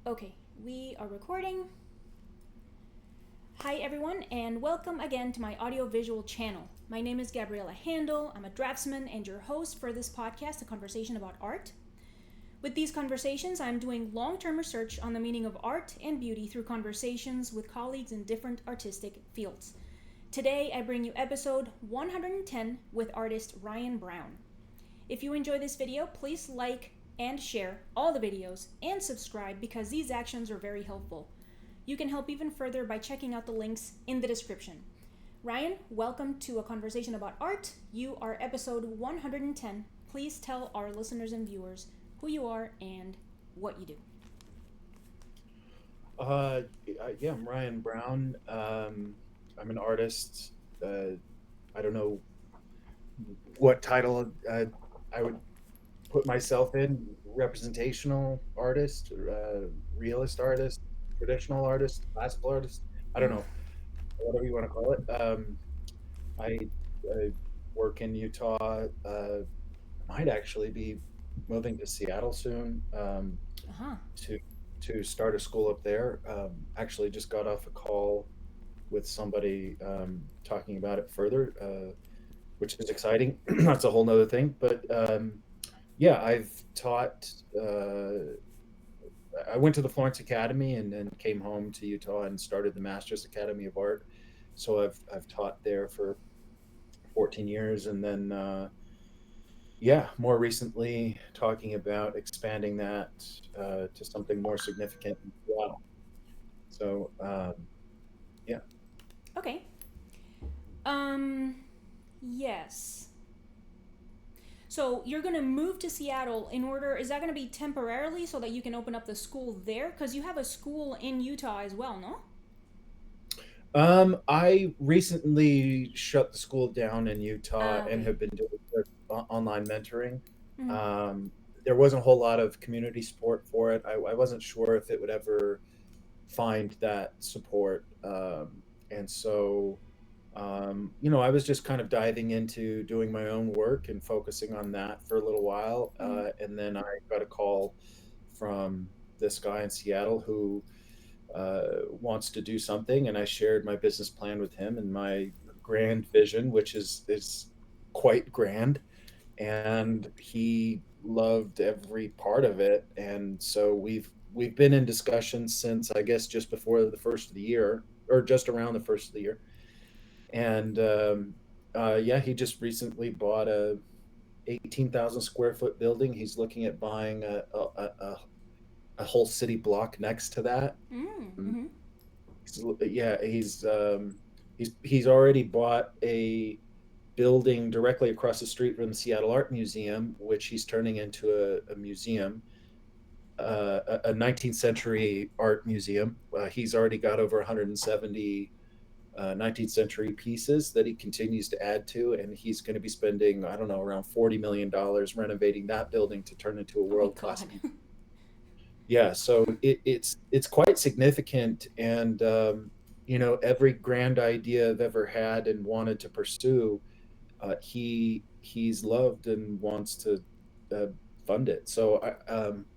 Okay, we are recording. Hi everyone, and welcome again to my audiovisual channel. My name is Gabriela Handal. I'm a draftsman and your host for this podcast, A Conversation About Art. With these conversations, I'm doing long-term research on the meaning of art and beauty through conversations with colleagues in different artistic fields. Today, I bring you episode 110 with artist Ryan Brown. If you enjoy this video, please like and share all the videos and subscribe because these actions are very helpful. You can help even further by checking out the links in the description. Ryan, welcome to A Conversation About Art. You are episode 110. Please tell our listeners and viewers who you are and what you do. I'm Ryan Brown. I'm an artist. I don't know what title I would put myself in: representational artist, realist artist, traditional artist, classical artist. I don't Mm. know, whatever you want to call it. I, I work in Utah. Might actually be moving to Seattle soon. Uh-huh. to to start a school up there. Actually, just got off a call with somebody talking about it further, which is exciting. That's a whole nother thing. But yeah, I've taught. I went to the Florence Academy and then came home to Utah and started the Masters Academy of Art. So I've taught there for 14 years, and then yeah, more recently talking about expanding that to something more significant in Seattle. So yeah. Okay. Um, yes. So you're gonna move to Seattle in order. Is that gonna be temporarily so that you can open up the school there? Because you have a school in Utah as well, no? I recently shut the school down in Utah and Okay. have been doing online mentoring. Mm-hmm. Um, there wasn't a whole lot of community support for it. I wasn't sure if it would ever find that support. And so, I was just kind of diving into doing my own work and focusing on that for a little while. Mm-hmm. And then I got a call from this guy in Seattle who wants to do something, and I shared my business plan with him and my grand vision, which is quite grand, and he loved every part of it. And so we've been in discussion since, I guess, just before the first of the year, or just around the first of the year. And yeah, he just recently bought a 18,000 square foot building. He's looking at buying a whole city block next to that. Mm-hmm. Yeah, he's already bought a building directly across the street from the Seattle Art Museum, which he's turning into a museum, a 19th century art museum. He's already got over 170 19th century pieces that he continues to add to, and he's going to be spending, I don't know, around $40 million renovating that building to turn into a Oh my world class God. museum. Yeah, so it's quite significant, and every grand idea I've ever had and wanted to pursue, he's loved and wants to uh, fund it. So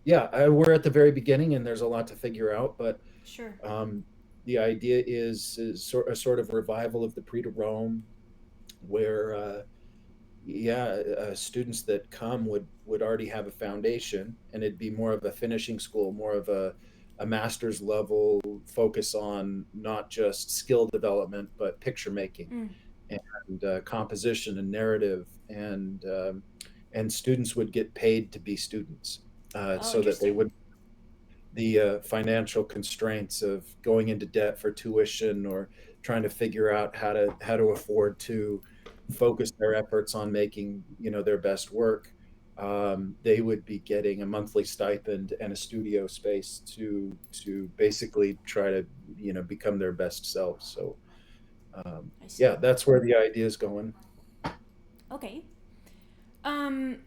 yeah, we're at the very beginning, and there's a lot to figure out, but Sure. um, the idea is a sort of revival of the Prix de Rome, where yeah, students that come would already have a foundation, and it'd be more of a finishing school, more of a master's level focus on not just skill development but picture making Mm. and composition and narrative, and students would get paid to be students, Oh, so that they interesting. would the financial constraints of going into debt for tuition or trying to figure out how to afford to focus their efforts on making their best work. They would be getting a monthly stipend and a studio space to basically try to become their best selves. So I see. yeah, that's where the idea is going. Okay. Um.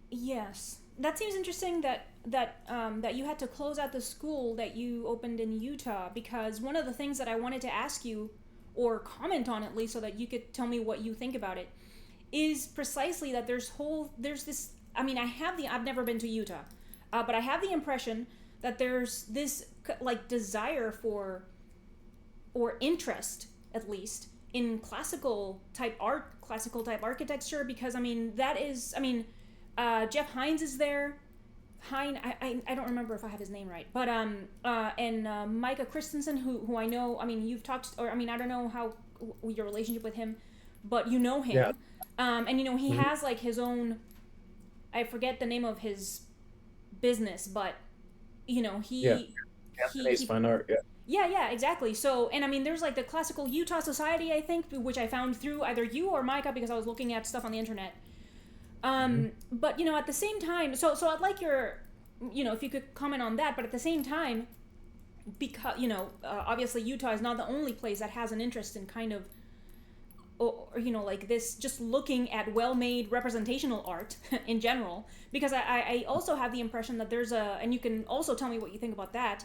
Yes. That seems interesting that you had to close out the school that you opened in Utah because one of the things that I wanted to ask you or comment on at least so that you could tell me what you think about it is precisely that there's this. I mean, I've never been to Utah, but I have the impression that there's this like desire for, or interest at least, in classical type art, classical type architecture, because I mean that is, I mean, Jeff Hines is there. I don't remember if I have his name right, but and Micah Christensen, who I know. I mean, you've talked, or I mean, I don't know how your relationship with him, but you know Yeah. him, and you know he Mhm. has like his own. I forget the name of his business, but you know Yeah. Anthony's he fine art. Yeah. yeah, yeah, exactly. So, and I mean, there's like the classical Utah Society, I think, which I found through either you or Micah because I was looking at stuff on the internet. Hmm. But you know, at the same time, so I'd like your, you know, if you could comment on that. But at the same time, because you know, obviously Utah is not the only place that has an interest in kind of, or you know, like this, just looking at well-made representational art in general. Because I also have the impression that there's a, and you can also tell me what you think about that.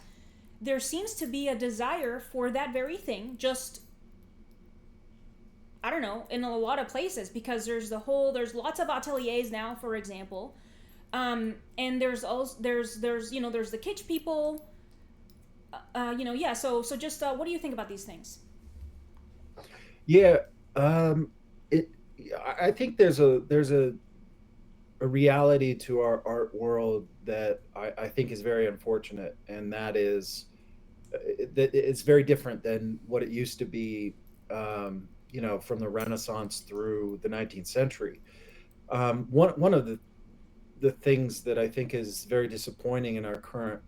There seems to be a desire for that very thing, just I don't know, in a lot of places, because there's lots of ateliers now, for example, and there's also there's you know there's the kitsch people, you know, yeah. So just what do you think about these things? Yeah. It. I think there's a reality to our art world that I think is very unfortunate, and that is that it's very different than what it used to be. From the Renaissance through the 19th century. One of the things that I think is very disappointing in our current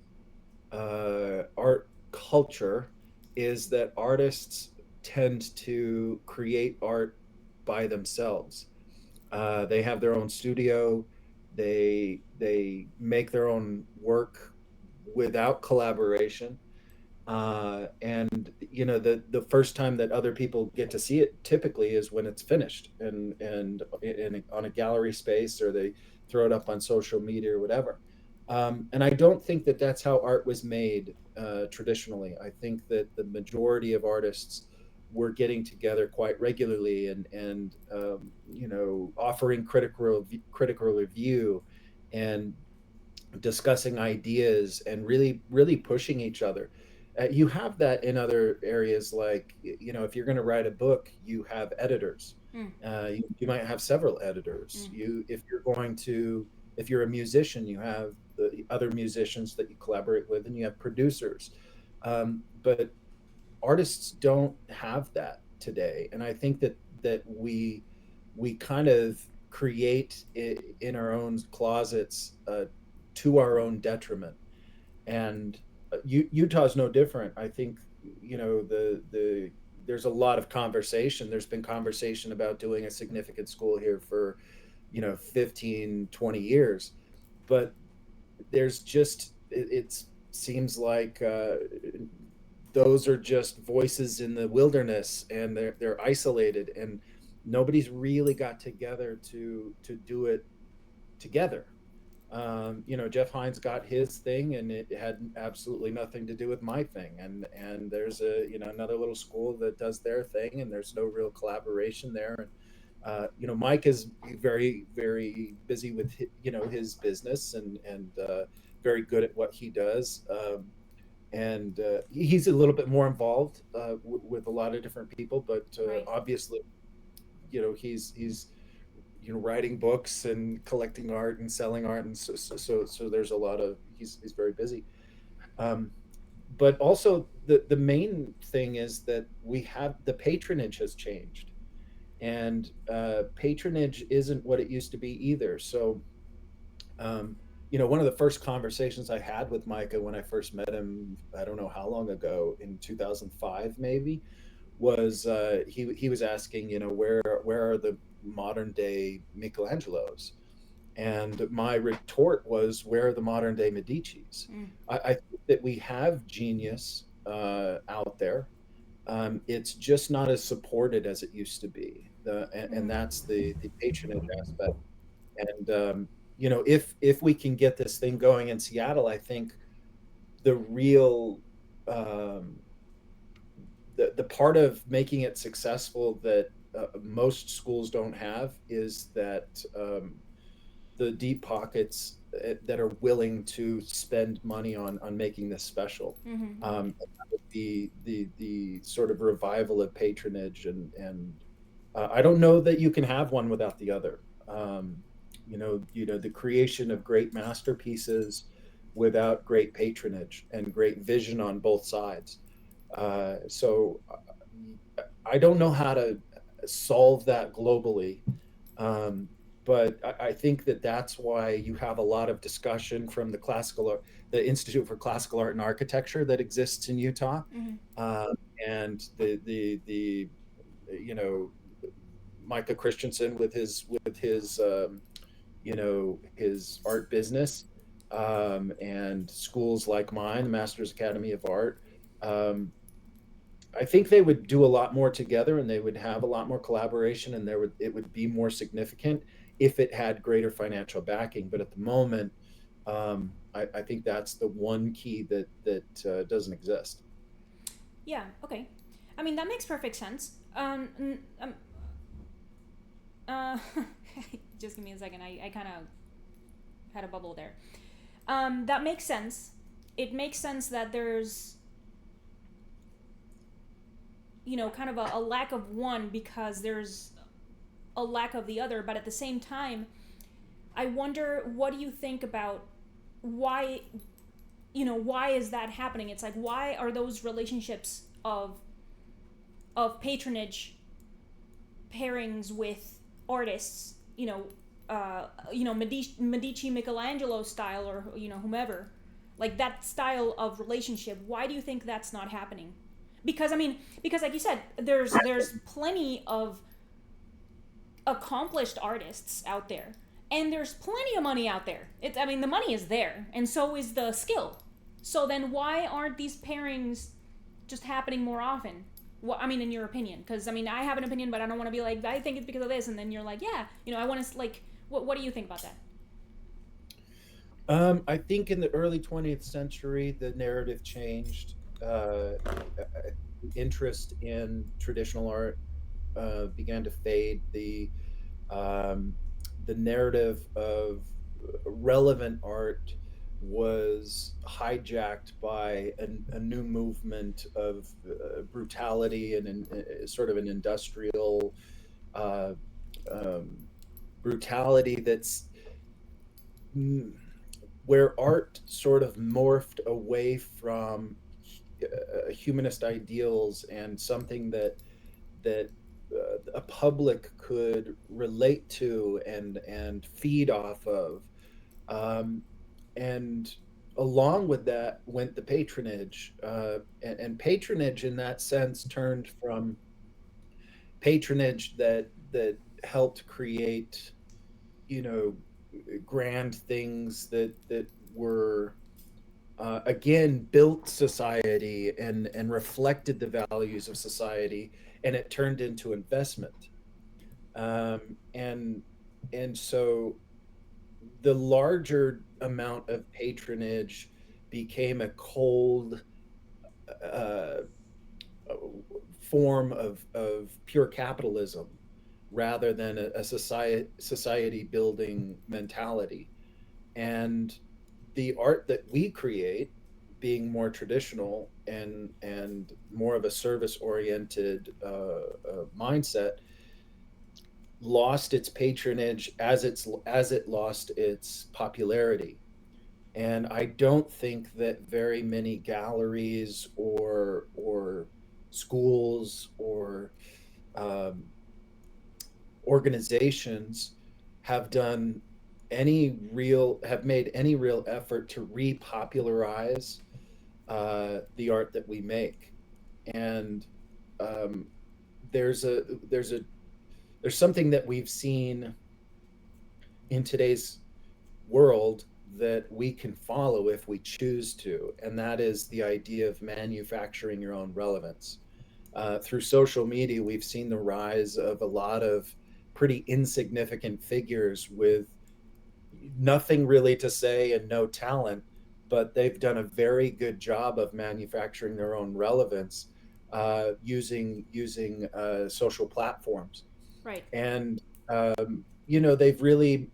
art culture is that artists tend to create art by themselves. They have their own studio. They make their own work without collaboration. And the first time that other people get to see it typically is when it's finished and on a gallery space, or they throw it up on social media or whatever. And I don't think that that's how art was made traditionally. I think that the majority of artists were getting together quite regularly and offering critical review and discussing ideas and really really pushing each other. You have that in other areas, like if you're going to write a book, you have editors. Mm, You might have several editors. mm, If you're a musician, you have the other musicians that you collaborate with, and you have producers. But artists don't have that today, and I think that we kind of create in our own closets, to our own detriment. And Utah's no different. I think there's a lot of conversation. There's been conversation about doing a significant school here for 15, 20 years, but there's just it seems like those are just voices in the wilderness, and they're isolated, and nobody's really got together to do it together. Jeff Hines got his thing, and it had absolutely nothing to do with my thing. And there's another little school that does their thing, and there's no real collaboration there. And Mike is very very busy with his business, and very good at what he does. And he's a little bit more involved with a lot of different people, but right. obviously, he's writing books and collecting art and selling art, and so there's a lot of he's very busy. um, but also the main thing is that we have the patronage has changed, and patronage isn't what it used to be either. So um, one of the first conversations I had with Micah when I first met him, I don't know how long ago, in 2005 maybe, was he was asking, where are the modern day Michelangelos? And my retort was, where are the modern day Medici's? Mm, I think that we have genius out there. It's just not as supported as it used to be. And mm, that's the patronage aspect. And if we can get this thing going in Seattle, I think the real um, the part of making it successful that most schools don't have is that the deep pockets that are willing to spend money on making this special. Mm-hmm. That would be the sort of revival of patronage, and I don't know that you can have one without the other. The creation of great masterpieces without great patronage and great vision on both sides. I don't know how to solve that globally, um, but I think that that's why you have a lot of discussion from the Institute for Classical Art and Architecture that exists in Utah, Mm-hmm. uh, and the you know Micah Christensen with his art business, and schools like mine, the Masters Academy of Art. Um, I think they would do a lot more together, and they would have a lot more collaboration, and it would be more significant if it had greater financial backing. But at the moment, I think that's the one key that doesn't exist. Yeah. Okay. I mean, that makes perfect sense. Uh, just give me a second. I kind of had a bubble there. That makes sense. It makes sense that there's, kind of a lack of one because there's a lack of the other. But at the same time, I wonder, what do you think about why, why is that happening? It's like, why are those relationships of patronage pairings with artists, Medici Michelangelo style, or whomever, like that style of relationship. Why do you think that's not happening? Because I mean, because like you said, there's plenty of accomplished artists out there, and there's plenty of money out there. I mean, the money is there, and so is the skill. So then, why aren't these pairings just happening more often? What I mean, in your opinion? Because I mean, I have an opinion, but I don't want to be like, I think it's because of this, and then you're like, yeah, I want to like, what do you think about that? I think in the early 20th century, the narrative changed. Interest in traditional art began to fade. Um, the narrative of relevant art was hijacked by a new movement of brutality and sort of an industrial uh, um, brutality that's mm, where art sort of morphed away from humanist ideals and something that a public could relate to and feed off of, um, and along with that went the patronage, and patronage in that sense turned from patronage that helped create, you know grand things that were, again, built society and reflected the values of society, and it turned into investment. And so the larger amount of patronage became a cold uh, form of pure capitalism rather than a society building mentality. And the art that we create, being more traditional and more of a service oriented mindset, lost its patronage as it lost its popularity. And I don't think that very many galleries or schools or um, organizations have done have made any real effort to repopularize the art that we make. And um, there's a there's a there's something that we've seen in today's world that we can follow if we choose to, and that is the idea of manufacturing your own relevance. Through social media, we've seen the rise of a lot of pretty insignificant figures with nothing really to say and no talent, but they've done a very good job of manufacturing their own relevance, using social platforms. Right. And they've really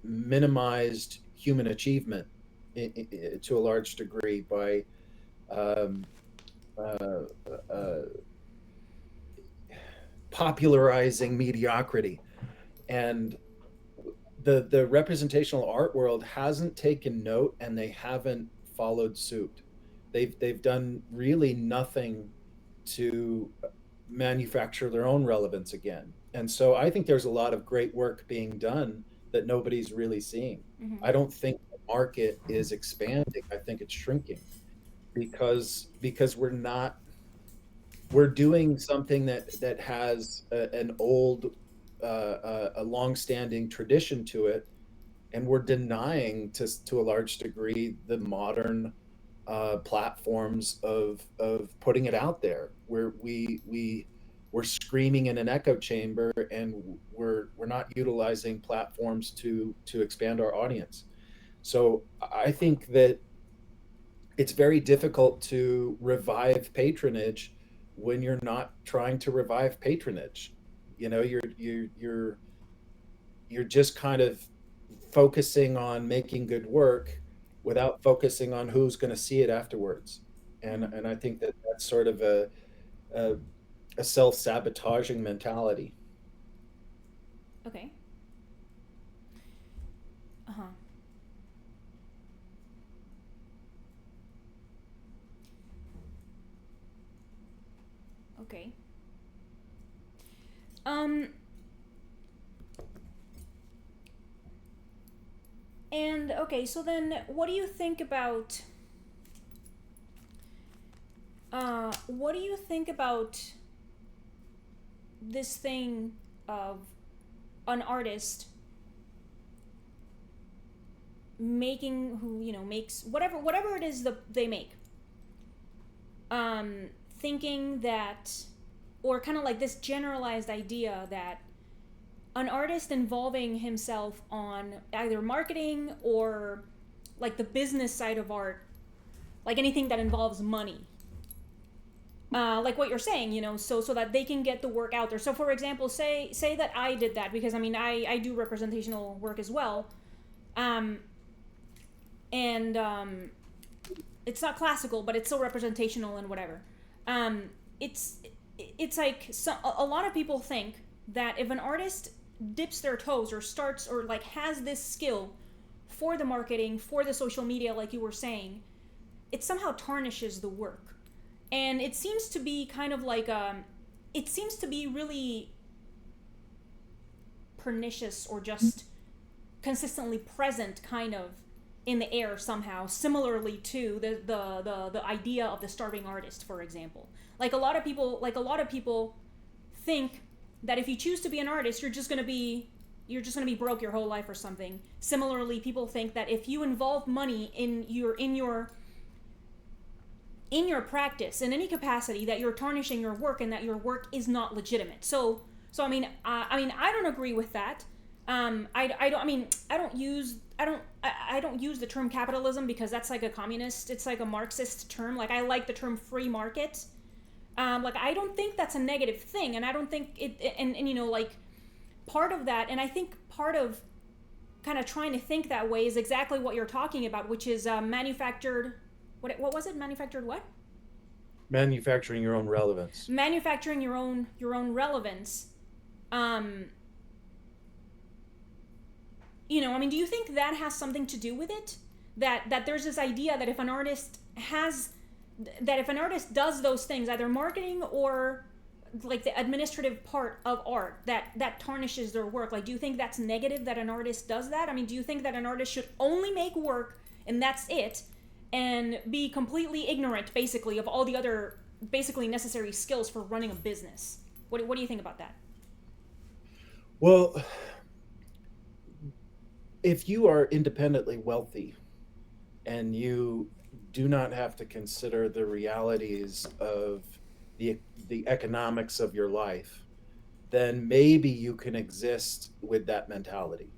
minimized human achievement to a large degree by um, uh, uh, popularizing mediocrity. And the representational art world hasn't taken note, and they haven't followed suit. They've done really nothing to manufacture their own relevance again. And so I think there's a lot of great work being done that nobody's really seeing. Mm-hmm. I don't think the market is expanding. I think it's shrinking because we're doing something that has an old a long-standing tradition to it, and we're denying to a large degree the modern platforms of putting it out there, where we're screaming in an echo chamber, and we're not utilizing platforms to expand our audience. So I think that it's very difficult to revive patronage when you're not trying to revive patronage. You know, you're just kind of focusing on making good work without focusing on who's going to see it afterwards. Mm-hmm. And I think that that's sort of a, a self-sabotaging mentality. Okay. Uh huh. Okay. Um. And okay, so then, what do you think about? What do you think about this thing of an artist making who makes whatever it is that they make, thinking that, or kind of like this generalized idea that an artist involving himself on either marketing or like the business side of art, like anything that involves money, like what you're saying, so that they can get the work out there. So for example, say that I did that, because I do representational work as well, um, and it's not classical, but it's still representational and whatever. Um, it's it's like a lot of people think that if an artist dips their toes or starts or like has this skill for the marketing, for the social media, like you were saying, it somehow tarnishes the work. And it seems to be kind of like it seems to be really pernicious, or just consistently present kind of in the air somehow, similarly to the idea of the starving artist, for example. Like a lot of people think that if you choose to be an artist, you're just going to be broke your whole life or something. Similarly, people think that if you involve money in your practice in any capacity, that you're tarnishing your work and that your work is not legitimate. So I don't agree with that. I don't. I mean, I don't use. I don't use the term capitalism, because that's like a communist. It's like a Marxist term. Like, I like the term free market. Like, I don't think that's a negative thing, and I don't think it. And like, part of that, and I think part of kind of trying to think that way is exactly what you're talking about, which is manufactured. What was it? Manufactured what? Manufacturing your own relevance. Manufacturing your own relevance. Um, do you think that has something to do with it? That there's this idea that if an artist does those things, either marketing or like the administrative part of art, that tarnishes their work. Like, do you think that's negative that an artist does that? Do you think that an artist should only make work and that's it, and be completely ignorant, basically, of all the other basically necessary skills for running a business? What do you think about that? Well, if you are independently wealthy and you do not have to consider the realities of the the economics of your life, then maybe you can exist with that mentality.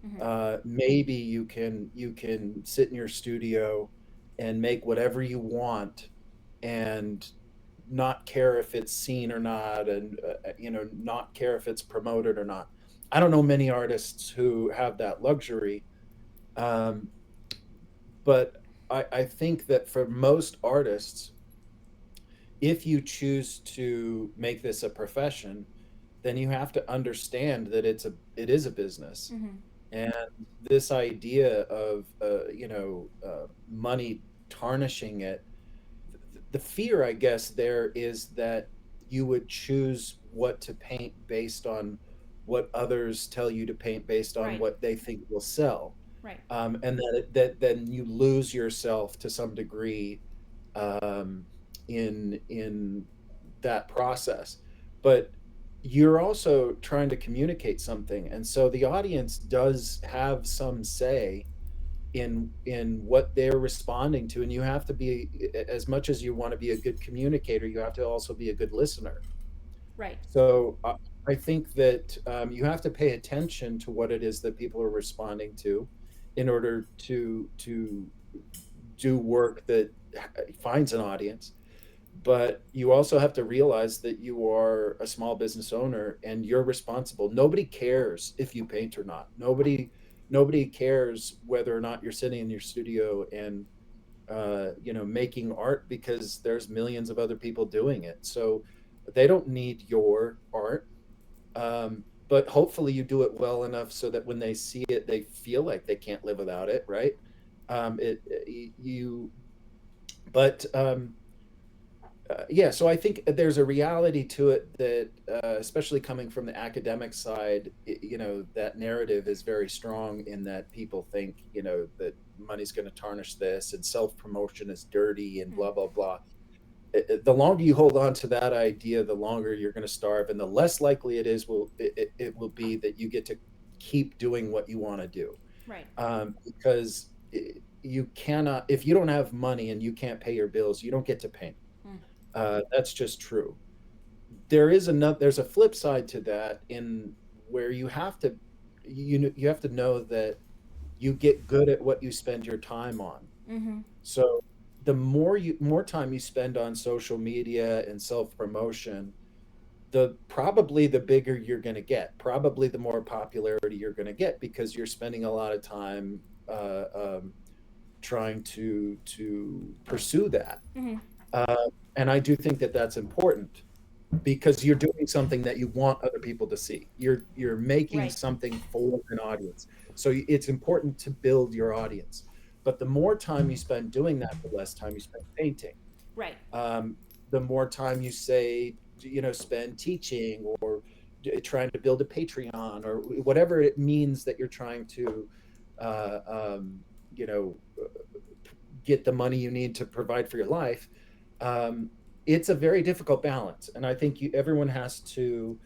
Mm-hmm. Maybe you can sit in your studio and make whatever you want, and not care if it's seen or not, and not care if it's promoted or not. I don't know many artists who have that luxury. Um, but I think that for most artists, if you choose to make this a profession, then you have to understand that it is a business. Mm-hmm. And this idea of money tarnishing it, the fear, I guess, there is that you would choose what to paint based on what others tell you to paint based on Right. what they think will sell, Right. and that then you lose yourself to some degree, um, in that process. But you're also trying to communicate something, and so the audience does have some say in what they're responding to, and you have to be, as much as you want to be a good communicator, you have to also be a good listener. Right. So I think that you have to pay attention to what it is that people are responding to in order to do work that finds an audience. But you also have to realize that you are a small business owner and you're responsible. Nobody cares if you paint or not. Nobody cares whether or not you're sitting in your studio and making art, because there's millions of other people doing it. So they don't need your art. But hopefully you do it well enough so that when they see it, they feel like they can't live without it, right? It you but Yeah, so I think there's a reality to it that, especially coming from the academic side, that narrative is very strong in that people think, that money's going to tarnish this and self promotion is dirty and Mm. blah, blah, blah. The longer you hold on to that idea, the longer you're going to starve, and the less likely it will be that you get to keep doing what you want to do. Right. Because you cannot, if you don't have money and you can't pay your bills, you don't get to paint. Mm. That's just true. There's a flip side to that, in where you have to know that you get good at what you spend your time on. Mm-hmm. So the more time you spend on social media and self promotion, the probably the bigger you're going to get, probably the more popularity you're going to get, because you're spending a lot of time trying to pursue that. Mm-hmm. Uh, and I do think that that's important, because you're doing something that you want other people to see. You're making Right. something for an audience. So it's important to build your audience. But the more time you spend doing that, the less time you spend painting. Right. Um, the more time you spend teaching, or trying to build a Patreon, or whatever it means that you're trying to, uh, um, you know, get the money you need to provide for your life. um, it's a very difficult balance, and I think everyone has to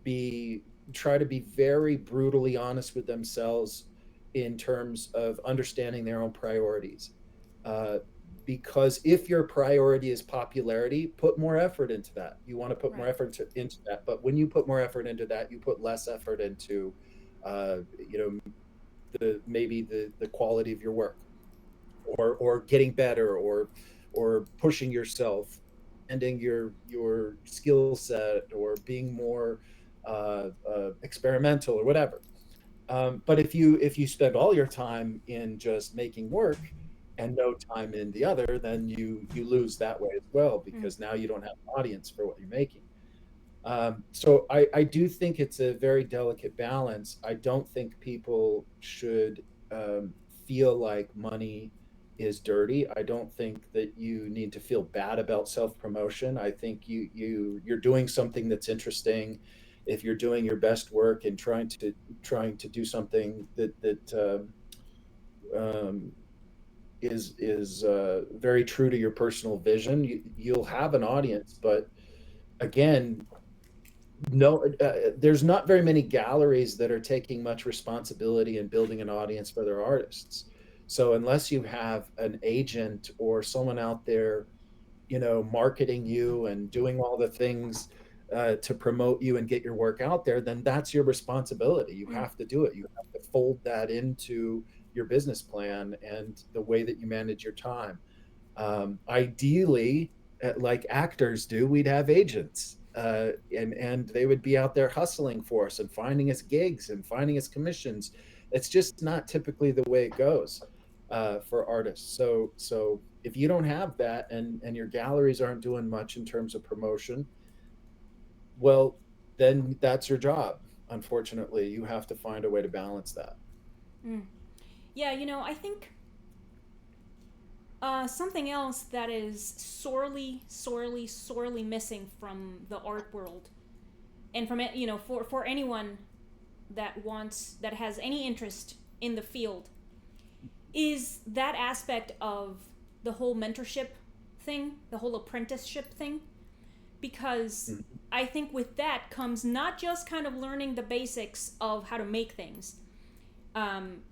be try to be very brutally honest with themselves in terms of understanding their own priorities. uh, because if your priority is popularity, put more effort into that. You want to put more Right. effort into that, but when you put more effort into that, you put less effort into uh, you know maybe the quality of your work, or getting better, or pushing yourself, ending your skill set, or being more experimental, or whatever. But if you spend all your time in just making work and no time in the other, then you lose that way as well, Mm. because now you don't have an audience for what you're making. So I do think it's a very delicate balance. I don't think people should feel like money is dirty. I don't think that you need to feel bad about self promotion. I think you're doing something that's interesting. If you're doing your best work and trying to do something that um, is very true to your personal vision, you'll have an audience. But again, no, there's not very many galleries that are taking much responsibility in building an audience for their artists. So unless you have an agent or someone out there, marketing you and doing all the things to promote you and get your work out there, then that's your responsibility. You Mm. have to do it. You have to fold that into your business plan and the way that you manage your time. Ideally, like actors do, we'd have agents. and they would be out there hustling for us and finding us gigs and finding us commissions. It's just not typically the way it goes for artists. So if you don't have that, and your galleries aren't doing much in terms of promotion, well, then that's your job. Unfortunately, you have to find a way to balance that. Mm. Yeah, I think something else that is sorely, sorely, sorely missing from the art world, and from it, for anyone that has any interest in the field, is that aspect of the whole mentorship thing, the whole apprenticeship thing, because Mhm. I think with that comes not just kind of learning the basics of how to make things, um,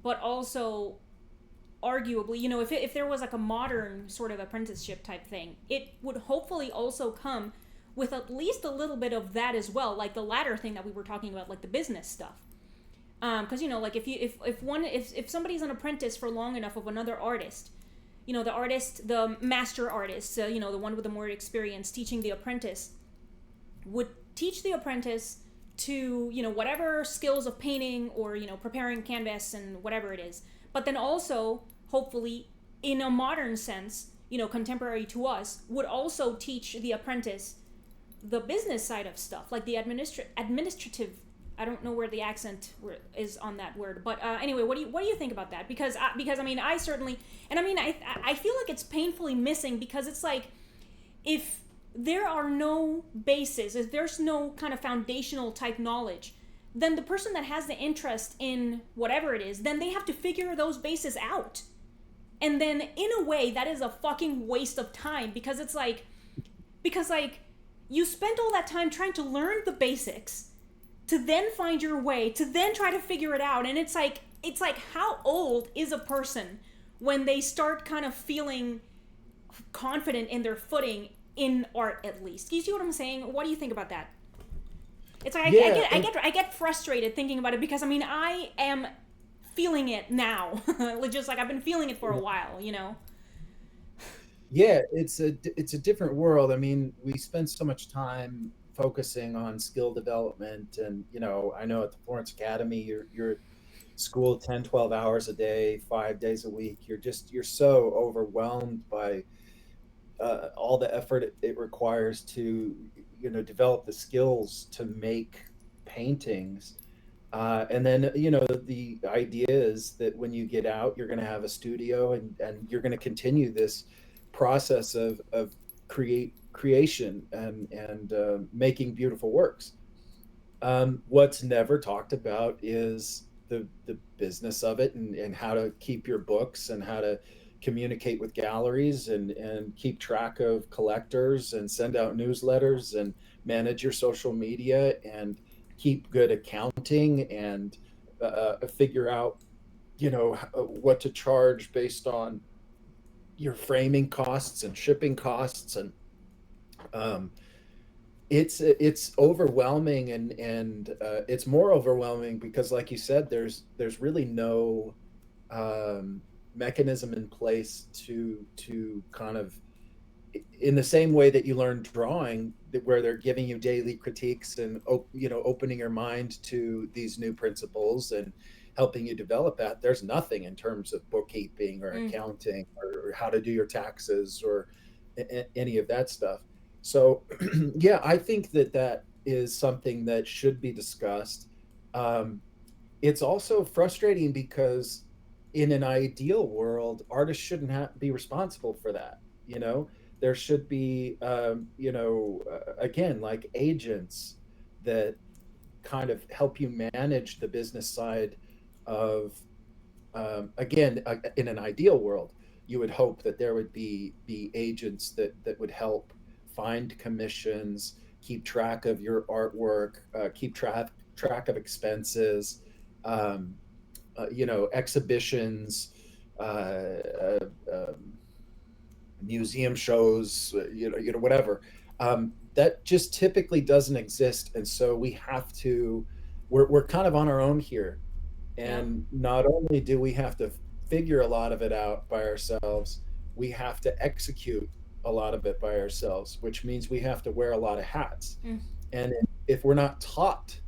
but also arguably, if there was like a modern sort of apprenticeship type thing, it would hopefully also come with at least a little bit of that as well, like the latter thing that we were talking about, like the business stuff. Because like if somebody's an apprentice for long enough of another artist, the master artist, the one with the more experience teaching the apprentice, would teach the apprentice to whatever skills of painting or preparing canvas and whatever it is, but then also hopefully in a modern sense, contemporary to us, would also teach the apprentice the business side of stuff, like the administrative. I don't know where the accent is on that word, but anyway, what do you think about that? Because I mean, I certainly, and I mean, I feel like it's painfully missing, because it's like, if there are no bases, if there's no kind of foundational type knowledge, then the person that has the interest in whatever it is, then they have to figure those bases out. And then in a way, that is a fucking waste of time, because like you spent all that time trying to learn the basics to then find your way, to then try to figure it out. And it's like how old is a person when they start kind of feeling confident in their footing in art, at least? Do you see what I'm saying? What do you think about that? It's like I Yeah, get I and get I get frustrated thinking about it, because I mean I am feeling it now. Just like I've been feeling it for a while. yeah, it's a different world. I mean, we spend so much time focusing on skill development, and I know at the Florence Academy, you're at school 10, 12 hours a day, 5 days a week. You're so overwhelmed by all the effort it requires to develop the skills to make paintings. And then the idea is that when you get out, you're going to have a studio, and you're going to continue this process of creation and making beautiful works. What's never talked about is the business of it, and how to keep your books, and how to communicate with galleries, and keep track of collectors, and send out newsletters, and manage your social media, and keep good accounting, and figure out what to charge based on your framing costs and shipping costs. And um, it's overwhelming, and it's more overwhelming because, like you said, there's really no um, mechanism in place to kind of, in the same way that you learn drawing, where they're giving you daily critiques, and opening your mind to these new principles, and helping you develop that. There's nothing in terms of bookkeeping or Mm, accounting, or how to do your taxes, or any of that stuff. So yeah, I think that is something that should be discussed. um, it's also frustrating because, in an ideal world, artists shouldn't be responsible for that. There should be, again, like agents that kind of help you manage the business side of, again, in an ideal world, you would hope that there would be agents that would help find commissions, keep track of your artwork, keep track of expenses, um, exhibitions, uh, museum shows, whatever. That just typically doesn't exist, and so we have to. We're kind of on our own here, yep. and not only do we have to figure a lot of it out by ourselves, we have to execute. a lot of it by ourselves, which means we have to wear a lot of hats. Mm, And if we're not taught,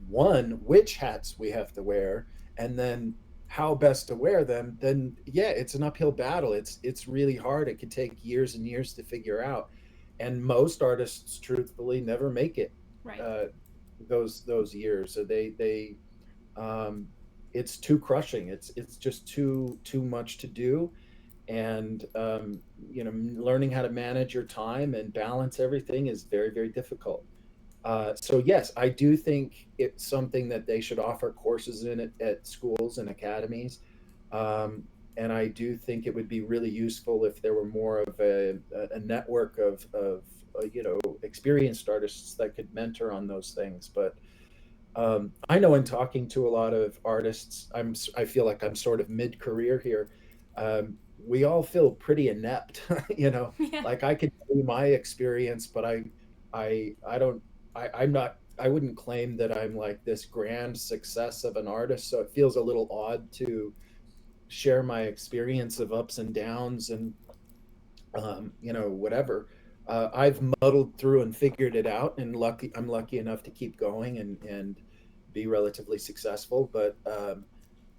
one, which hats we have to wear, and then how best to wear them, then yeah, it's an uphill battle. It's really hard. It could take years and years to figure out. And most artists, truthfully, never make it right. uh, those years. So they um, it's too crushing. It's just too much to do, and learning how to manage your time and balance everything is very difficult. So yes, I do think it's something that they should offer courses in at schools and academies. Um, and I do think it would be really useful if there were more of a network of experienced artists that could mentor on those things. But I know in talking to a lot of artists, I feel like I'm sort of mid career here. We all feel pretty inept, you know. Yeah. Like I could tell you my experience, but I don't I'm not I wouldn't claim that I'm like this grand success of an artist. So it feels a little odd to share my experience of ups and downs and whatever. I've muddled through and figured it out, and I'm lucky enough to keep going and be relatively successful. But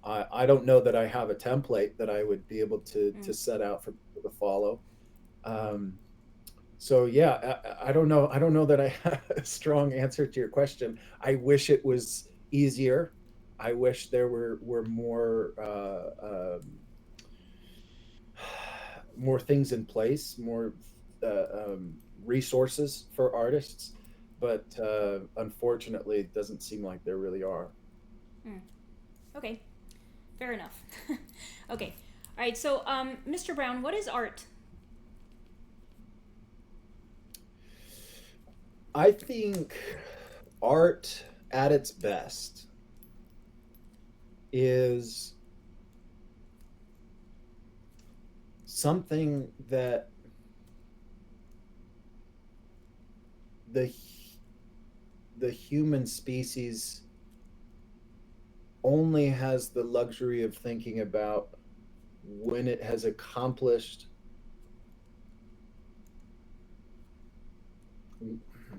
I don't know that I have a template that I would be able to Mm, set out for people to follow. Um, so yeah, I don't know. I don't know that I have a strong answer to your question. I wish it was easier. I wish there were more more things in place, more resources for artists, but unfortunately, it doesn't seem like there really are. mm. Okay, fair enough. Okay, all right. So, Mr. Brown, what is art? I think art at its best is something that the the human species only has the luxury of thinking about when it has accomplished,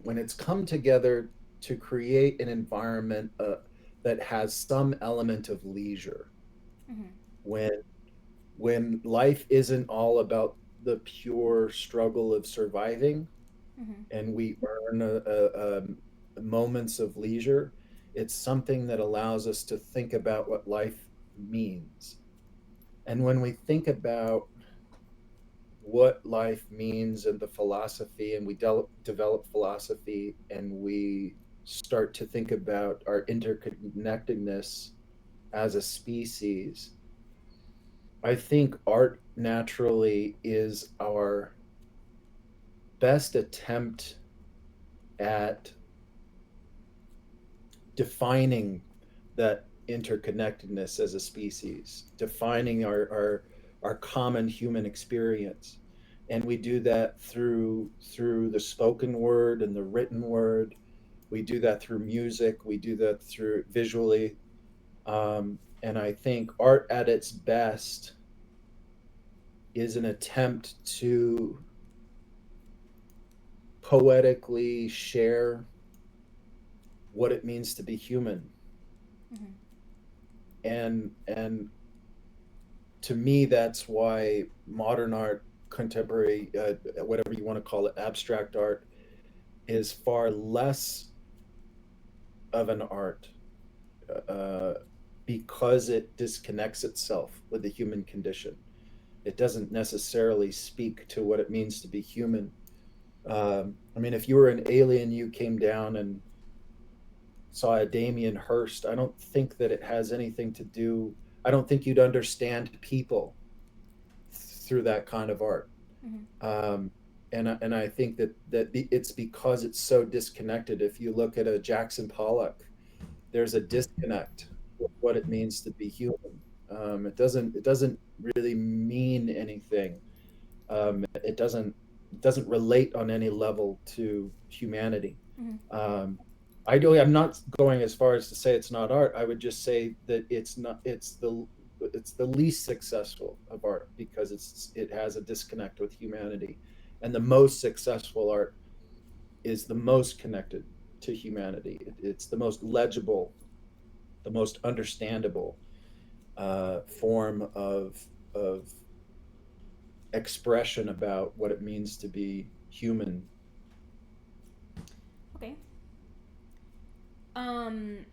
when it's come together to create an environment that has some element of leisure, Mm-hmm. when life isn't all about the pure struggle of surviving, Mm-hmm. and we earn moments of leisure. It's something that allows us to think about what life means. And when we think about what life means and the philosophy, and we develop philosophy, and we start to think about our interconnectedness as a species, I think art naturally is our best attempt at defining that interconnectedness as a species, defining our common human experience. And we do that through the spoken word and the written word. We do that through music. We do that through visually. And I think art at its best is an attempt to poetically share what it means to be human. Mm-hmm. And to me, that's why modern art, contemporary, whatever you want to call it, abstract art, is far less of an art, uh, because it disconnects itself with the human condition. It doesn't necessarily speak to what it means to be human. I mean, if you were an alien, you came down and saw a Damien Hirst, I don't think that it has anything to do. I don't think you'd understand people through that kind of art. Mm-hmm. Um, and I think that it's because it's so disconnected. If you look at a Jackson Pollock, there's a disconnect with what it means to be human. It doesn't really mean anything. It doesn't relate on any level to humanity. Mm-hmm. Um, I'm not going as far as to say it's not art. I would just say that it's not. It's the least successful of art because it has a disconnect with humanity, And the most successful art is the most connected to humanity. It's the most legible, the most understandable form of expression about what it means to be human. Okay. Um,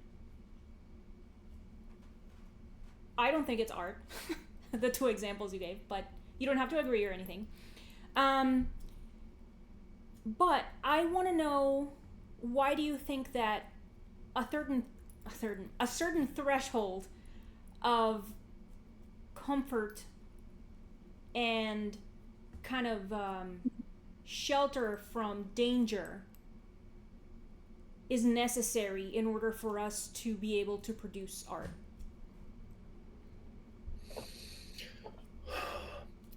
I don't think it's art. The two examples you gave, but you don't have to agree or anything. Um, but I want to know, why do you think that a certain a certain threshold of comfort and kind of shelter from danger is necessary in order for us to be able to produce art?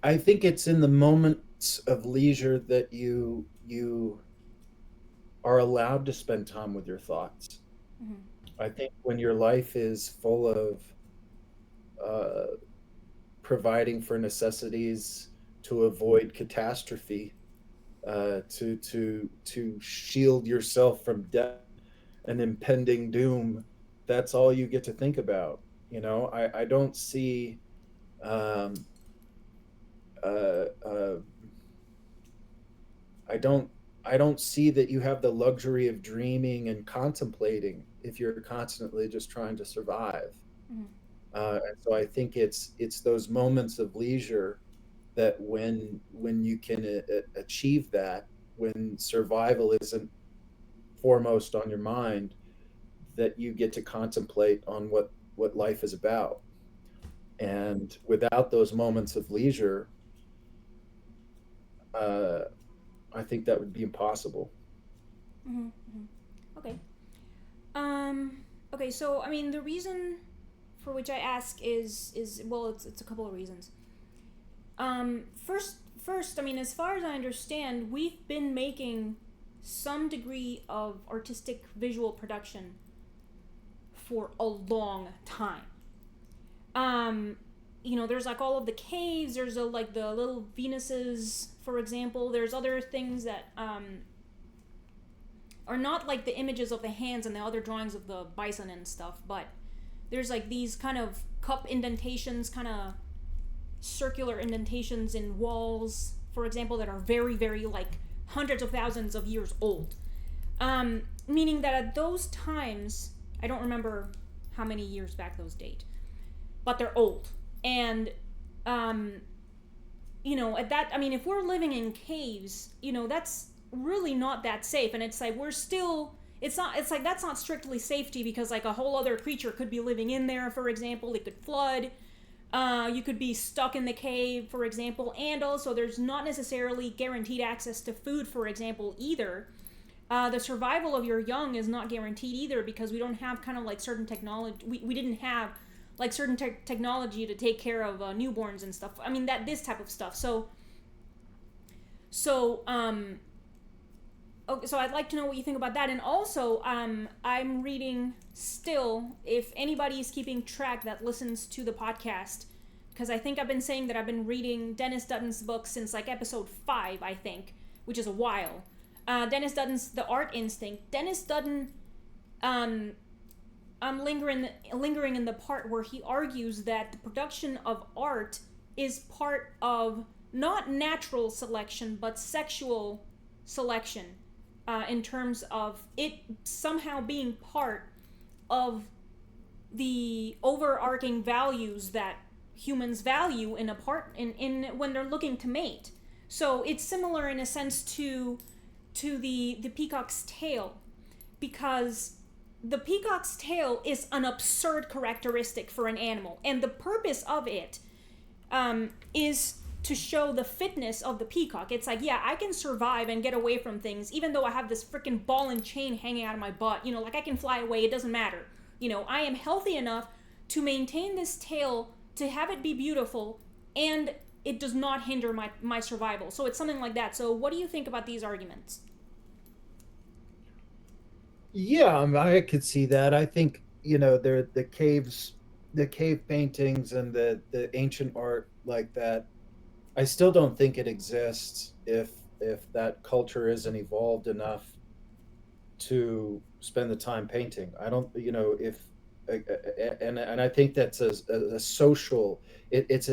I think it's in the moments of leisure that you are allowed to spend time with your thoughts. Mm-hmm. I think when your life is full of uh, providing for necessities to avoid catastrophe, to shield yourself from death and impending doom, that's all you get to think about. I don't see um, uh, uh, I don't I don't see that you have the luxury of dreaming and contemplating if you're constantly just trying to survive. Mm-hmm. And so I think it's those moments of leisure that when you can achieve that, when survival isn't foremost on your mind, that you get to contemplate on what life is about. And without those moments of leisure, uh, I think that would be impossible. Mm-hmm. Mm-hmm. Okay. Um. Okay. So I mean, the reason for which I ask is well, it's a couple of reasons. First, I mean, as far as I understand, we've been making some degree of artistic visual production for a long time. Um, there's like all of the caves. There's like the little Venuses, for example. There's other things that are not like the images of the hands and the other drawings of the bison and stuff, but there's like these kind of cup indentations, kind of circular indentations in walls, for example, that are very, very like hundreds of thousands of years old. Meaning that at those times, I don't remember how many years back those date, but they're old. And, um, at that, I mean, if we're living in caves, that's really not that safe. And it's like, it's like that's not strictly safety because like a whole other creature could be living in there, for example. It could flood. You could be stuck in the cave, for example, and also there's not necessarily guaranteed access to food, for example, either. The survival of your young is not guaranteed either because we don't have kind of like certain technology. We didn't have like certain technology to take care of newborns and stuff. I mean that this type of stuff. So okay, so I'd like to know what you think about that. And also, I'm reading still, if anybody's keeping track that listens to the podcast, because I think I've been saying that I've been reading Dennis Dutton's book since like episode 5, I think, which is a while. Dennis Dutton's The Art Instinct. Dennis Dutton, I'm lingering in the part where he argues that the production of art is part of not natural selection, but sexual selection, in terms of it somehow being part of the overarching values that humans value in a part in when they're looking to mate. So it's similar in a sense to the peacock's tail, because the peacock's tail is an absurd characteristic for an animal, and the purpose of it is to show the fitness of the peacock. It's like, yeah, I can survive and get away from things, even though I have this freaking ball and chain hanging out of my butt. Like I can fly away, it doesn't matter. I am healthy enough to maintain this tail, to have it be beautiful, and it does not hinder my survival. So it's something like that. So what do you think about these arguments? Yeah, I could see that. I think the caves, the cave paintings, and the ancient art like that. I still don't think it exists if that culture isn't evolved enough to spend the time painting. I don't, you know, if and I think that's a social. It's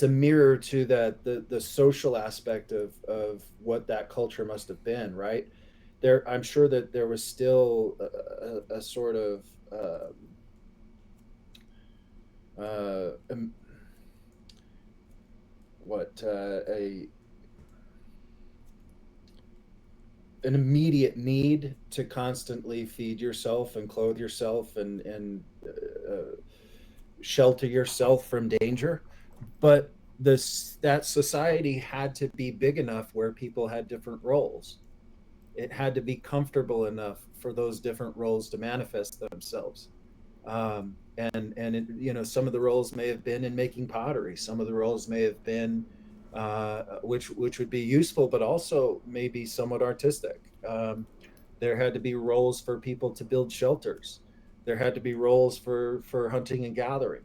a mirror to that the social aspect of what that culture must have been, right? There, I'm sure that there was still a sort of um, what a an immediate need to constantly feed yourself and clothe yourself and shelter yourself from danger. But this that society had to be big enough where people had different roles. It had to be comfortable enough for those different roles to manifest themselves. And it, you know, some of the roles may have been in making pottery. Some of the roles may have been which would be useful, but also maybe somewhat artistic. There had to be roles for people to build shelters. There had to be roles for hunting and gathering,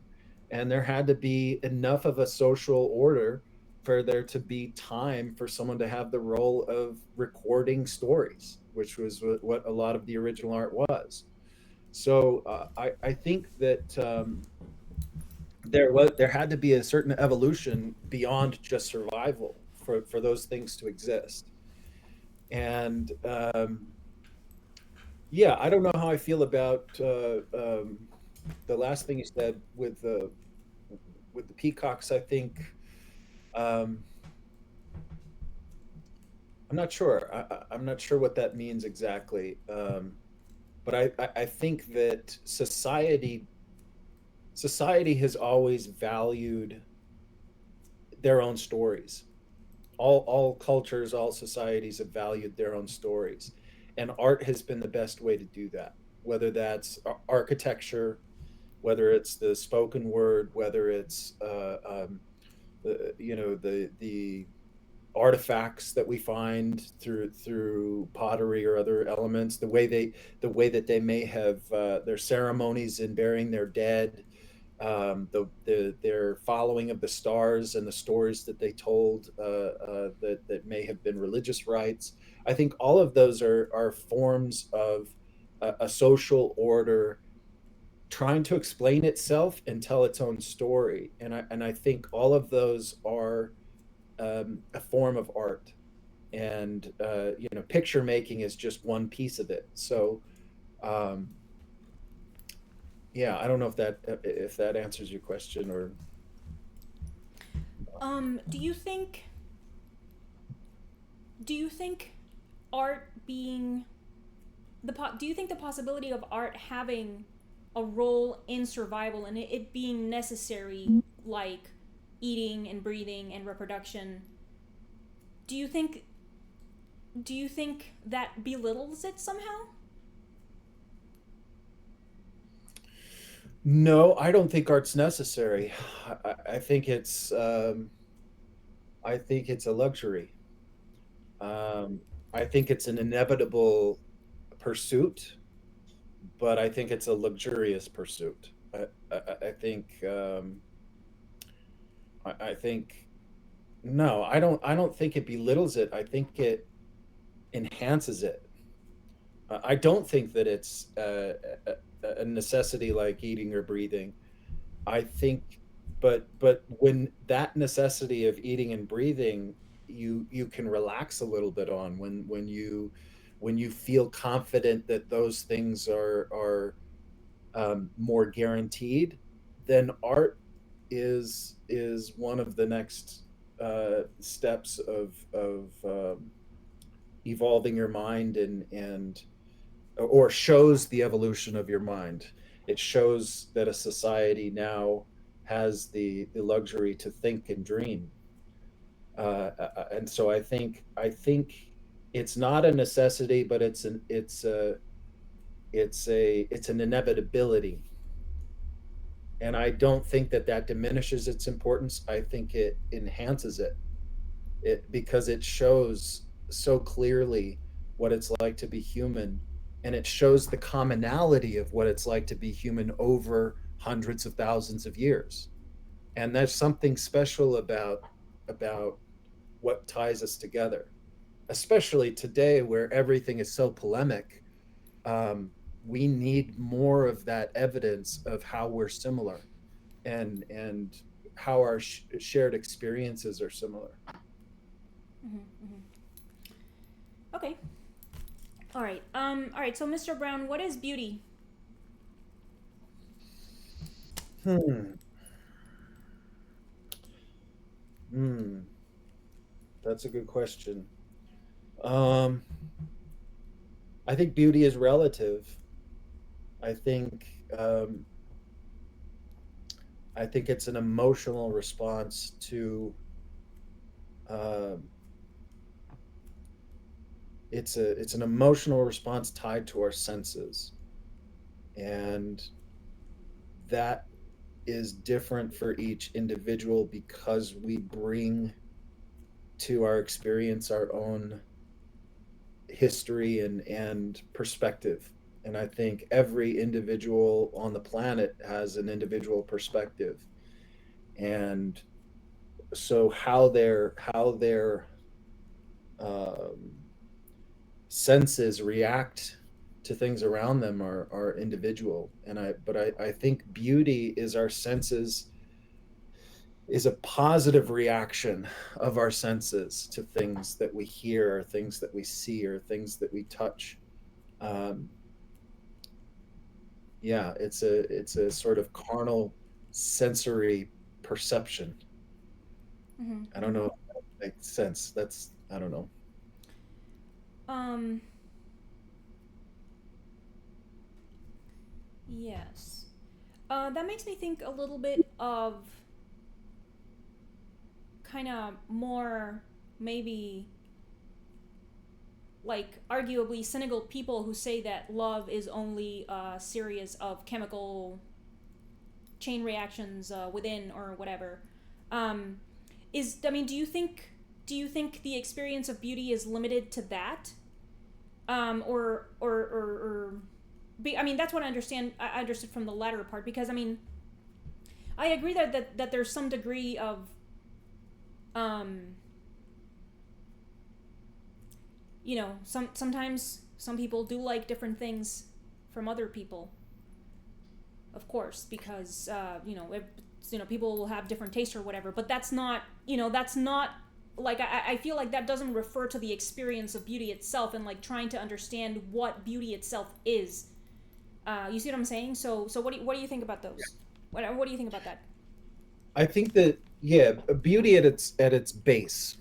and there had to be enough of a social order for there to be time for someone to have the role of recording stories, which was what a lot of the original art was. So I think that there had to be a certain evolution beyond just survival for those things to exist. And yeah, I don't know how I feel about the last thing you said with the peacocks. I think um, I'm not sure. I'm not sure what that means exactly. But I think that society has always valued their own stories. All cultures, all societies have valued their own stories, and art has been the best way to do that. Whether that's architecture, whether it's the spoken word, whether it's you know, the artifacts that we find through pottery or other elements, the way that they may have their ceremonies in burying their dead, their following of the stars and the stories that they told that may have been religious rites. I think all of those are forms of a social order trying to explain itself and tell its own story. And I think all of those are a form of art. And you know, picture making is just one piece of it. So um, yeah, I don't know if that answers your question or Do you think art being do you think the possibility of art having a role in survival and it being necessary, like eating and breathing and reproduction, do you think that belittles it somehow? no, I don't think art's necessary. I think I think it's a luxury. Um, I think it's an inevitable pursuit, but I think it's a luxurious pursuit. I think I think no, I don't think it belittles it. I think it enhances it. I don't think that it's a necessity like eating or breathing. I think, but when that necessity of eating and breathing, you can relax a little bit on when you feel confident that those things are more guaranteed, then art is one of the next steps of evolving your mind and or shows the evolution of your mind. It shows that a society now has the luxury to think and dream. And so I think it's not a necessity, but it's an inevitability. And I don't think that that diminishes its importance. I think it enhances it because it shows so clearly what it's like to be human, and it shows the commonality of what it's like to be human over hundreds of thousands of years. And there's something special about what ties us together, especially today where everything is so polemic. um, we need more of that evidence of how we're similar, and how our shared experiences are similar. Okay. All right. All right. So, Mr. Brown, what is beauty? Hmm. Hmm. That's a good question. Um, I think beauty is relative. I think um, I think it's an emotional response to um, it's an emotional response tied to our senses, and that is different for each individual because we bring to our experience our own history and perspective. And I think every individual on the planet has an individual perspective. And so how their um, senses react to things around them are individual. And I think beauty is our senses, is a positive reaction of our senses to things that we hear, or things that we see, or things that we touch. um, yeah, it's a sort of carnal sensory perception. Mm-hmm, I don't mm-hmm. know if that makes sense. That's, I don't know. Um, yes. That makes me think a little bit of kind of more, maybe, like arguably cynical people who say that love is only a series of chemical chain reactions within or whatever. Um, I mean, do you think the experience of beauty is limited to that? Or I mean, that's what I understood from the latter part, because I mean, I agree that there's some degree of um, sometimes some people do like different things from other people, of course, because people will have different tastes or whatever. But that's not like I feel like that doesn't refer to the experience of beauty itself, and like trying to understand what beauty itself is. You see what I'm saying? So what do you think about those? What do you think about that? I think that, yeah, beauty at its base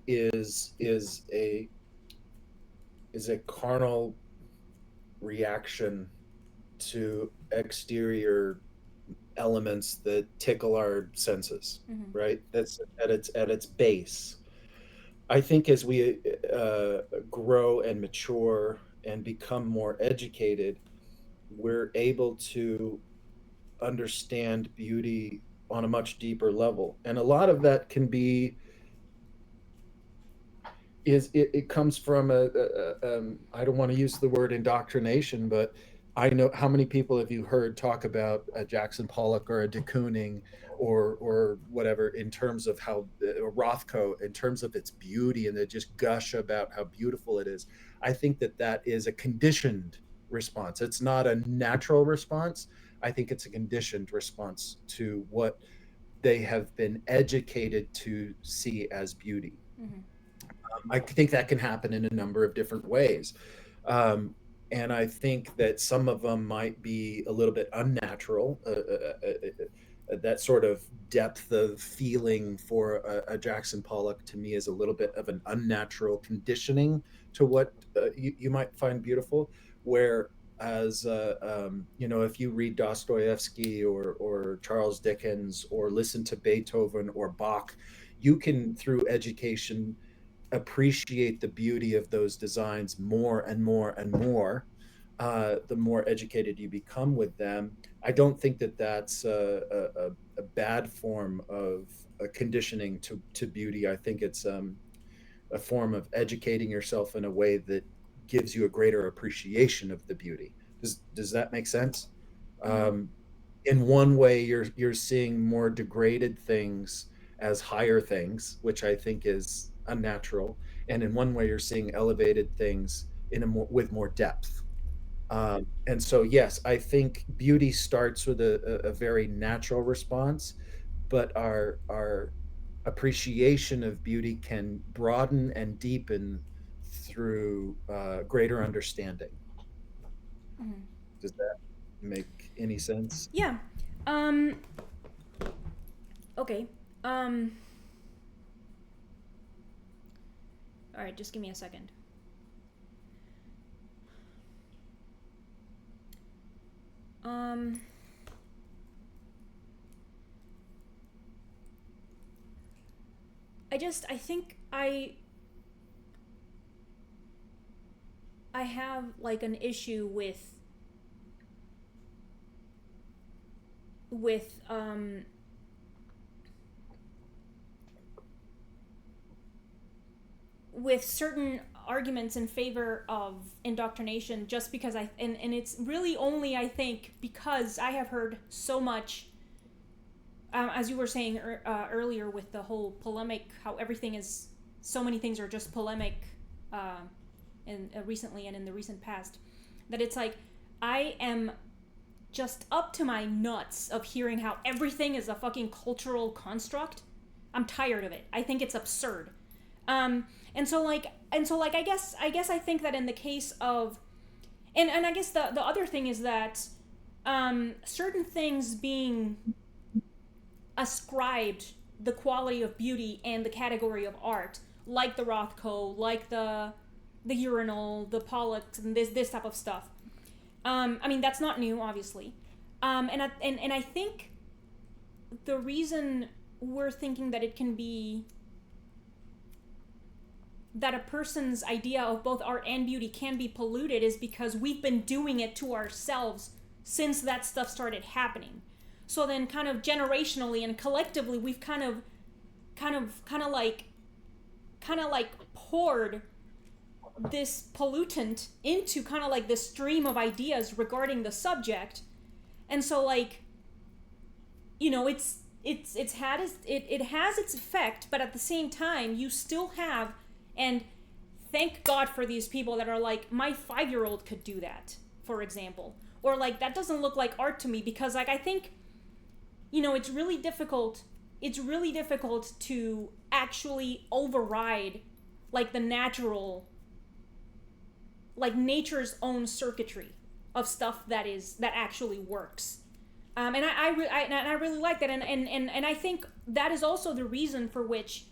is a carnal reaction to exterior elements that tickle our senses, Mm-hmm. right? That's at its base. I think as we grow and mature and become more educated, we're able to understand beauty on a much deeper level. And a lot of that can be is it comes from I don't want to use the word indoctrination, but I know how many people have you heard talk about a Jackson Pollock or a de Kooning, or whatever, in terms of how Rothko, in terms of its beauty, and they just gush about how beautiful it is. I think that is a conditioned response. It's not a natural response. I think it's a conditioned response to what they have been educated to see as beauty. Mm-hmm. I think that can happen in a number of different ways. Um, and I think that some of them might be a little bit unnatural. That sort of depth of feeling for a Jackson Pollock, to me, is a little bit of an unnatural conditioning to what you might find beautiful. Whereas, if you read Dostoevsky or Charles Dickens, or listen to Beethoven or Bach, you can, through education, appreciate the beauty of those designs more and more and more, the more educated you become with them. I don't think that that's a bad form of conditioning to beauty. I think it's a form of educating yourself in a way that gives you a greater appreciation of the beauty. Does that make sense? Mm-hmm. Um, in one way, you're seeing more degraded things as higher things, which I think is unnatural, and in one way you're seeing elevated things in a more with more depth. And so, yes, I think beauty starts with a very natural response, but our appreciation of beauty can broaden and deepen through greater understanding. Mhm. Does that make any sense? Yeah. Um. Okay. Um. All right. Just give me a second. Um. I think I have like an issue with with certain arguments in favor of indoctrination, just because and it's really only, I think, because I have heard so much, as you were saying earlier, with the whole polemic, how everything is, so many things are just polemic, uh, in recently and in the recent past, that it's like I am just up to my nuts of hearing how everything is a fucking cultural construct. I'm tired of it. I think it's absurd. Um, and so like I guess I think that in the case of, and I guess the other thing is that certain things being ascribed the quality of beauty and the category of art, like the Rothko, like the urinal, the Pollux, and this type of stuff. I mean, that's not new, obviously. And I think the reason we're thinking that it can be that a person's idea of both art and beauty can be polluted is because we've been doing it to ourselves since that stuff started happening. So then, kind of generationally and collectively, we've kind of like poured this pollutant into kind of like this stream of ideas regarding the subject. And so, like, it's had it has its effect, but at the same time you still have, and thank God for these people that are like, my 5 year old could do that, for example, or like, that doesn't look like art to me, because like, I think, it's really difficult, to actually override like the natural, like nature's own circuitry of stuff that actually works. And I really like that, and I think that is also the reason for which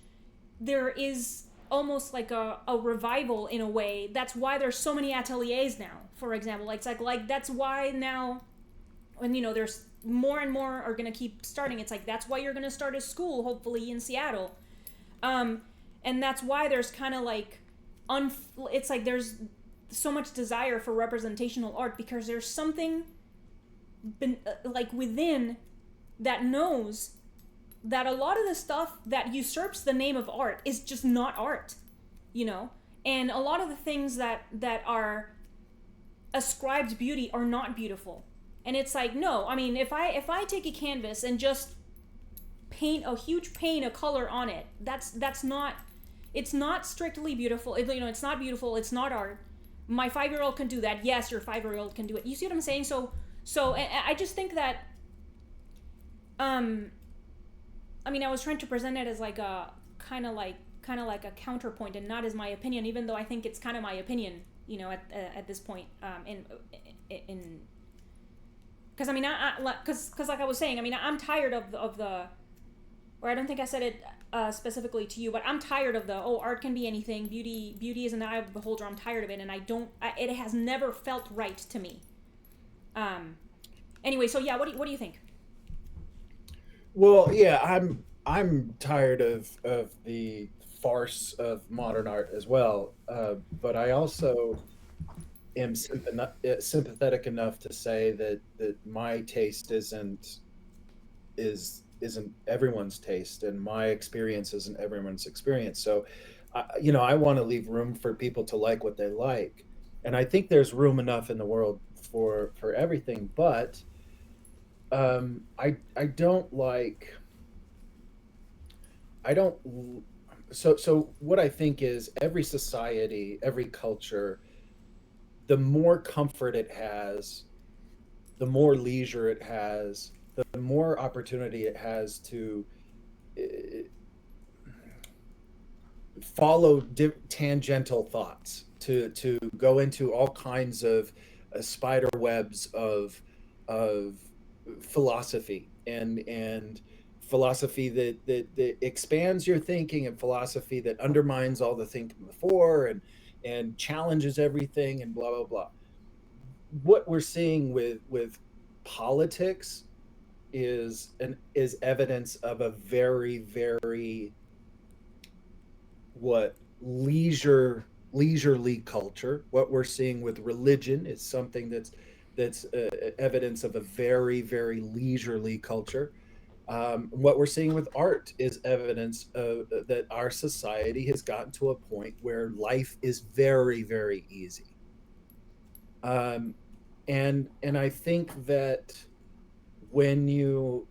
there is almost like a revival in a way. That's why there's so many ateliers now, for example. Like, it's like that's why now, when there's more and more are gonna keep starting. It's like, that's why you're gonna start a school, hopefully, in Seattle. um and that's why there's kind of like it's like there's so much desire for representational art, because there's something like within that knows that a lot of the stuff that usurps the name of art is just not art, you know and a lot of the things that are ascribed beauty are not beautiful. And it's like, no, I mean, if I take a canvas and just paint a huge paint of color on it, that's not, it's not strictly beautiful. It's not beautiful, it's not art. My 5 year old can do that. Yes, your 5 year old can do it. You see what I'm saying? So I just think that, um I mean, I was trying to present it as like a kind of like a counterpoint, and not as my opinion, even though I think it's kind of my opinion, at this point, in because I mean, because like I was saying, I mean, I'm tired of the, or I don't think I said it specifically to you, but I'm tired of the, oh, art can be anything, beauty is in the eye of the beholder. I'm tired of it, and it has never felt right to me. Um, anyway, so yeah, what do you think? Well, yeah, I'm tired of the farce of modern art as well. But I also am sympathetic enough to say that my taste isn't everyone's taste, and my experience isn't everyone's experience. So, I want to leave room for people to like what they like, and I think there's room enough in the world for everything. But I don't like I don't. So what I think is every society, every culture, the more comfort it has, the more leisure it has, the more opportunity it has to uh, follow tangential thoughts, to go into all kinds of spider webs of philosophy, and philosophy that expands your thinking, and philosophy that undermines all the thinking before, and challenges everything, and blah blah blah. What we're seeing with politics is evidence of a very very what leisurely culture. What we're seeing with religion is something that's evidence of a very very leisurely culture. What we're seeing with art is evidence of that our society has gotten to a point where life is very very easy. um, and I think that when you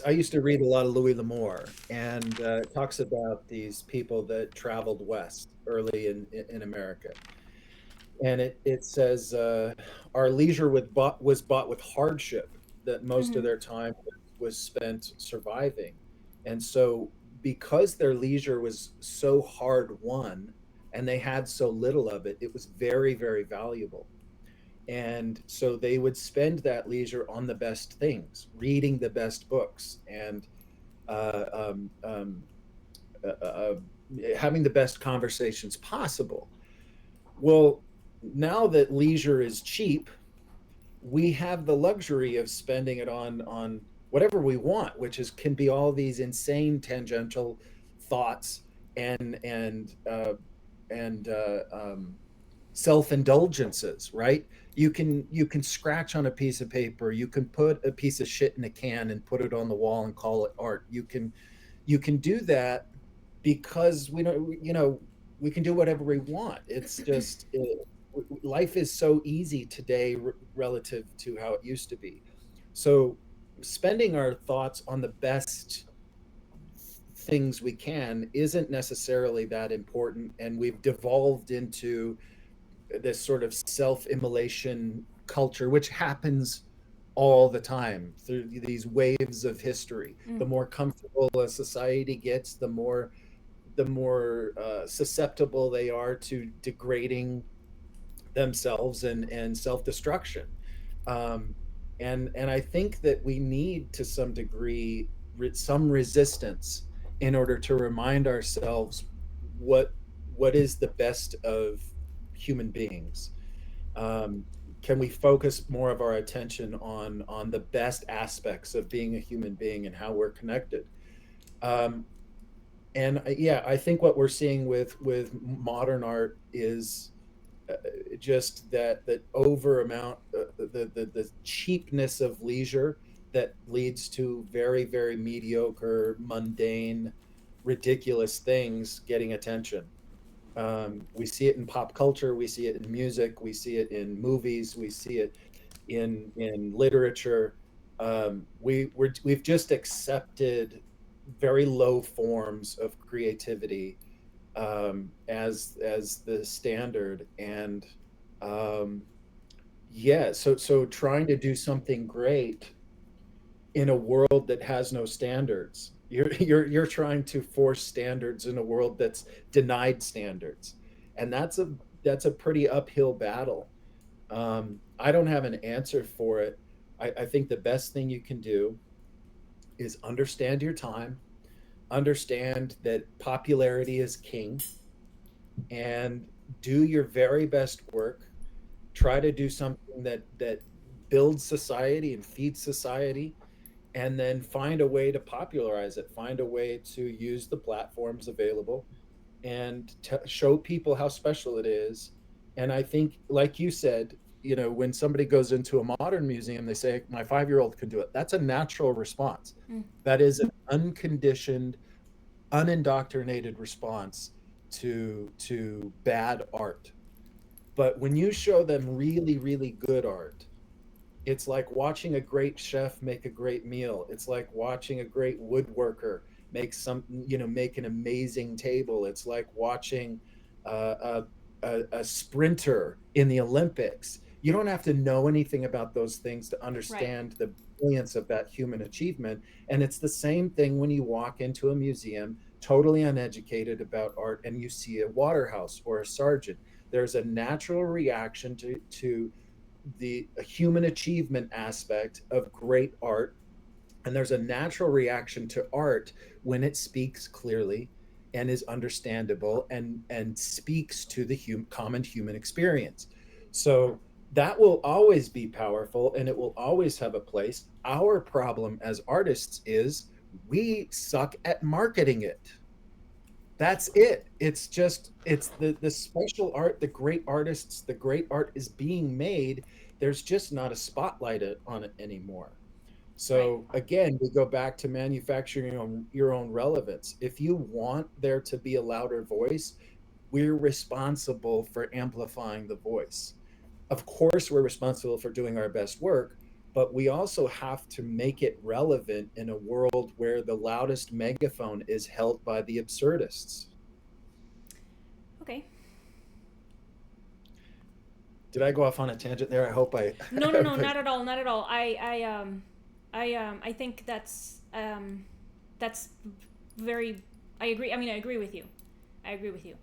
I used to read a lot of Louis L'Amour, and it talks about these people that traveled west early in America. And it says, our leisure was bought with hardship, that most of Mm-hmm. their time was spent surviving. And so, because their leisure was so hard won and they had so little of it, it was very, very valuable. And so they would spend that leisure on the best things, reading the best books, and uh, um, um, uh, uh, having the best conversations possible. Well, now that leisure is cheap, we have the luxury of spending it on whatever we want, which is can be all these insane tangential thoughts and self-indulgences, right? You can scratch on a piece of paper, you can put a piece of shit in a can and put it on the wall and call it art. You can do that because we can do whatever we want. It's just life is so easy today relative to how it used to be. So spending our thoughts on the best things we can isn't necessarily that important, and we've devolved into this sort of self-immolation culture, which happens all the time through these waves of history. Mm. The more comfortable a society gets, the more susceptible they are to degrading themselves and self-destruction. Um, and I think that we need, to some degree, some resistance in order to remind ourselves what what is the best of human beings. um, can we focus more of our attention on the best aspects of being a human being and how we're connected? um, and yeah, I think what we're seeing with modern art is uh, just that over amount, the cheapness of leisure that leads to very very mediocre, mundane, ridiculous things getting attention. We see it in pop culture, we see it in music, we see it in movies, we see it in literature. We've just accepted very low forms of creativity as the standard. And um, yeah, so trying to do something great in a world that has no standards, you're trying to force standards in a world that's denied standards, and that's a pretty uphill battle. I don't have an answer for it. I think the best thing you can do is understand your time, understand that popularity is king, and do your very best work. Try to do something that builds society and feeds society, and then find a way to popularize it, find a way to use the platforms available, and show people how special it is. And I think, like you said, when somebody goes into a modern museum, they say, my 5-year-old can do it. That's a natural response. Mm. That is an unconditioned, unindoctrinated response to bad art. But when you show them really really good art, It's like watching a great chef make a great meal. It's like watching a great woodworker make an amazing table. It's like watching a sprinter in the Olympics. You don't have to know anything about those things to Right. understand the brilliance of that human achievement. And it's the same thing when you walk into a museum, totally uneducated about art, and you see a Waterhouse or a Sargent. There's a natural reaction to the human achievement aspect of great art, and there's a natural reaction to art when it speaks clearly and is understandable and speaks to the common human experience. So that will always be powerful and it will always have a place. Our problem as artists is we suck at marketing it. That's it. It's just it's the special art, the great artists, the great art is being made. There's just not a spotlight on it anymore. Right. So again, we go back to manufacturing your own relevance. If you want there to be a louder voice, we're responsible for amplifying the voice. Of course, we're responsible for doing our best work, but we also have to make it relevant in a world where the loudest megaphone is held by the absurdists. Okay. Did I go off on a tangent there? I hope I. No, no, no, not at all, not at all. I think that's very. I agree. I mean, I agree with you. I agree with you.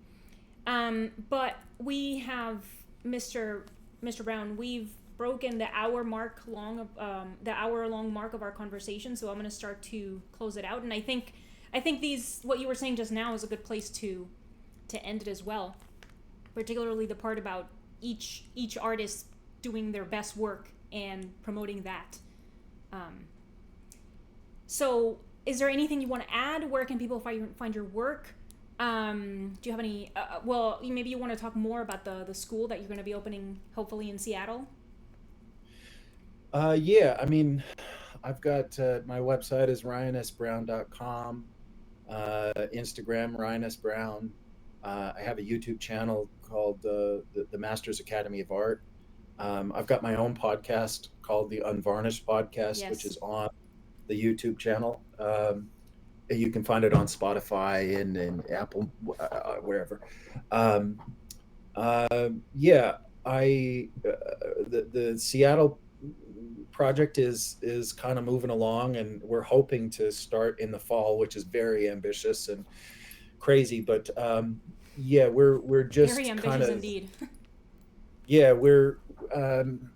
But we have Mr. Brown. We've broken the hour long mark of our conversation. So I'm going to start to close it out. And I think these what you were saying just now is a good place to end it as well. Particularly the part about each artist doing their best work and promoting that. Um, so, is there anything you want to add? Where can people find your work? Do you have any? Well, maybe you want to talk more about the school that you're going to be opening, hopefully in Seattle. Yeah, I mean, I've got my website is ryansbrown.com, Instagram Ryan S. Brown. I have a YouTube channel called the Masters Academy of Art. I've got my own podcast called the Unvarnished Podcast, which Yes. is on the YouTube channel. You can find it on Spotify and Apple, wherever. Um, yeah, I the Seattle project is kind of moving along, and we're hoping to start in the fall, which is very ambitious and crazy. But yeah, we're Very just kind ambitious of indeed. yeah um,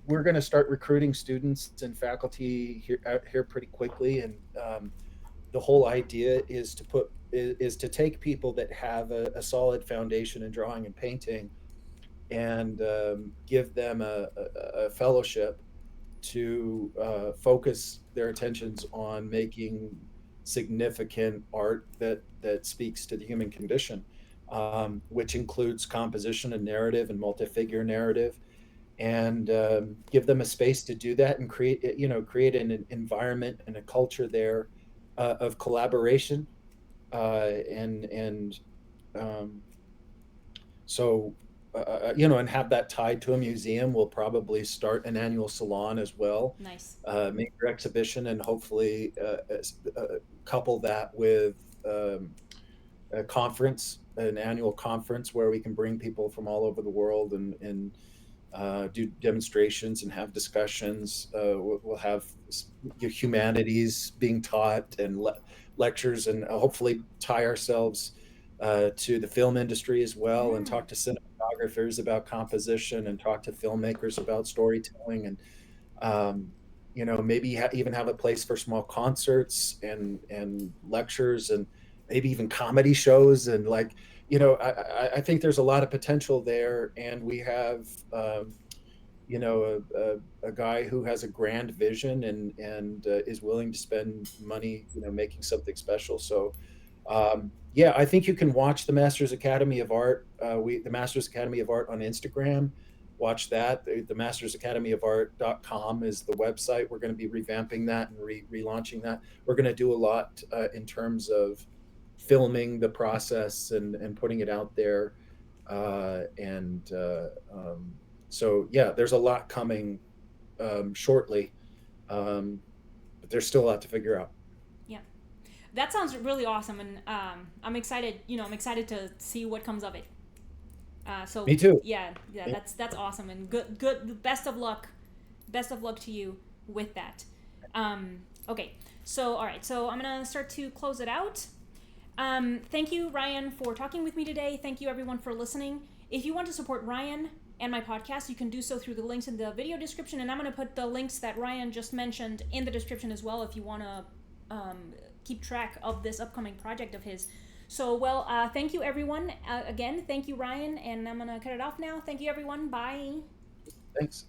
we're going to start recruiting students and faculty here out here pretty quickly, and the whole idea is is to take people that have a solid foundation in drawing and painting and give them a fellowship to focus their attentions on making significant art that speaks to the human condition, which includes composition and narrative and multi-figure narrative, and give them a space to do that and create an environment and a culture there of collaboration and um, so and have that tied to a museum. We'll probably start an annual salon as well, Nice. major exhibition, and hopefully couple that with a conference, an annual conference where we can bring people from all over the world and do demonstrations and have discussions. We'll have humanities being taught and lectures, and hopefully tie ourselves to the film industry as well, and Mm. talk to cinematographers about composition and talk to filmmakers about storytelling, and um, maybe even have a place for small concerts and lectures and maybe even comedy shows and like I think there's a lot of potential there, and we have a guy who has a grand vision and is willing to spend money making something special. So yeah, I think you can watch the Masters Academy of Art. The Masters Academy of Art on Instagram. Watch that. The Masters Academy of Art.com is the website. We're going to be revamping that and relaunching that. We're going to do a lot in terms of filming the process and putting it out there. And so, yeah, there's a lot coming shortly. But there's still a lot to figure out. Yeah, that sounds really awesome, and I'm excited. I'm excited to see what comes of it. So Me too. yeah, Yeah. that's awesome, and good. Best of luck. Best of luck to you with that. Okay, so all right, so I'm gonna start to close it out. Thank you, Ryan, for talking with me today. Thank you, everyone, for listening. If you want to support Ryan and my podcast, you can do so through the links in the video description, and I'm going to put the links that Ryan just mentioned in the description as well if you want to keep track of this upcoming project of his. So, well, thank you, everyone. Again, thank you, Ryan, and I'm going to cut it off now. Thank you, everyone. Bye. Thanks.